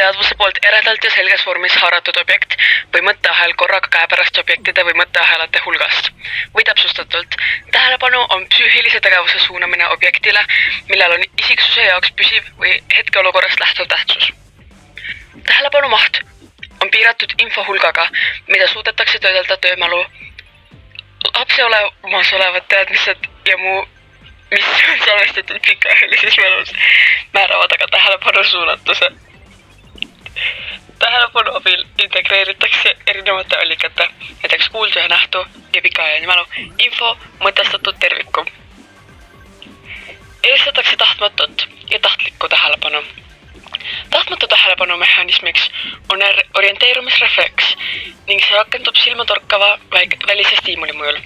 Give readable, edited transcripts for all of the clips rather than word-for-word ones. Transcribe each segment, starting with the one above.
teadvuse poolt eredalt ja selges vormis haaratud objekt või mõtteahel korraga käepärast objektide või mõtteahelate hulgast. Või täpsustatult, tähelepanu on psüühilise tegevuse suunamine objektile, millel on isiksuse jaoks püsiv või hetkeolukorrast lähtuv tähtsus. Tähelepanu maht on piiratud infohulgaga, mida suudetakse töödelda töömälu, lapseolemas olevad teadmised ja muu, mis on salvestatud pikaajalises mälus, määravad aga tähelepanu suunatuse. Tähelepanu abil integreeritakse erinevate allikate, näiteks kuuldu ja nähtu ja pikaajaline mälu, info mõtestatud terviku. Eelistatakse tahtmatut ja tahtlikku tähelepanu. Tahtmatu tähelepanu mehhanismiks on orienteerumisrefleks ning see rakendub silmatorkava välise stiimuli mõjul.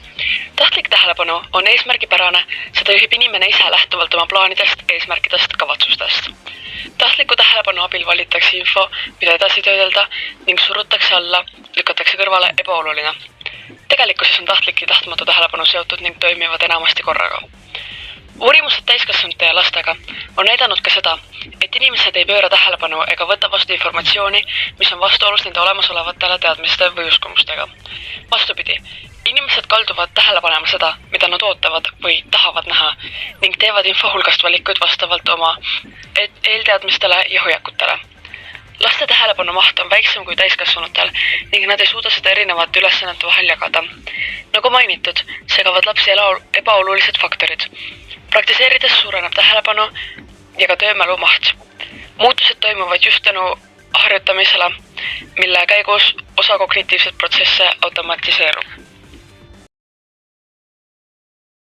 Tahtlik tähelepanu on eesmärgipärane, seda juhib inimene ise lähtuvalt oma plaanidest, eesmärkidest, kavatsustest. Tahtliku tähelepanu abil valitakse info, mida edasi töödelda ning surutakse alla, lükatakse kõrvale ebaoluline. Tegelikkuses on tahtlik ja tahtmatu tähelepanu seotud ning toimivad enamasti korraga. Uurimused täiskasvanute ja lastega on näidanud ka seda, et inimesed ei pööra tähelepanu ega võta vastu informatsiooni, mis on vastuolus nende olemasolevatele teadmiste või uskumustega. Vastupidi, inimesed kalduvad tähele panema seda, mida nad ootavad või tahavad näha ning teevad infohulgast valikuid vastavalt oma eelteadmistele ja hoiakutele. Laste tähelepanu maht on väiksem kui täiskasvanutel ning nad ei suuda seda erinevate ülesannete vahel jagada. Nagu mainitud, segavad lapsi ebaolulised faktorid. Praktiseerides suureneb tähelepanu ja ka töömälu maht. Muutused toimuvad just tänu harjutamisele, mille käigus osa kognitiivset protsesse automatiseerub.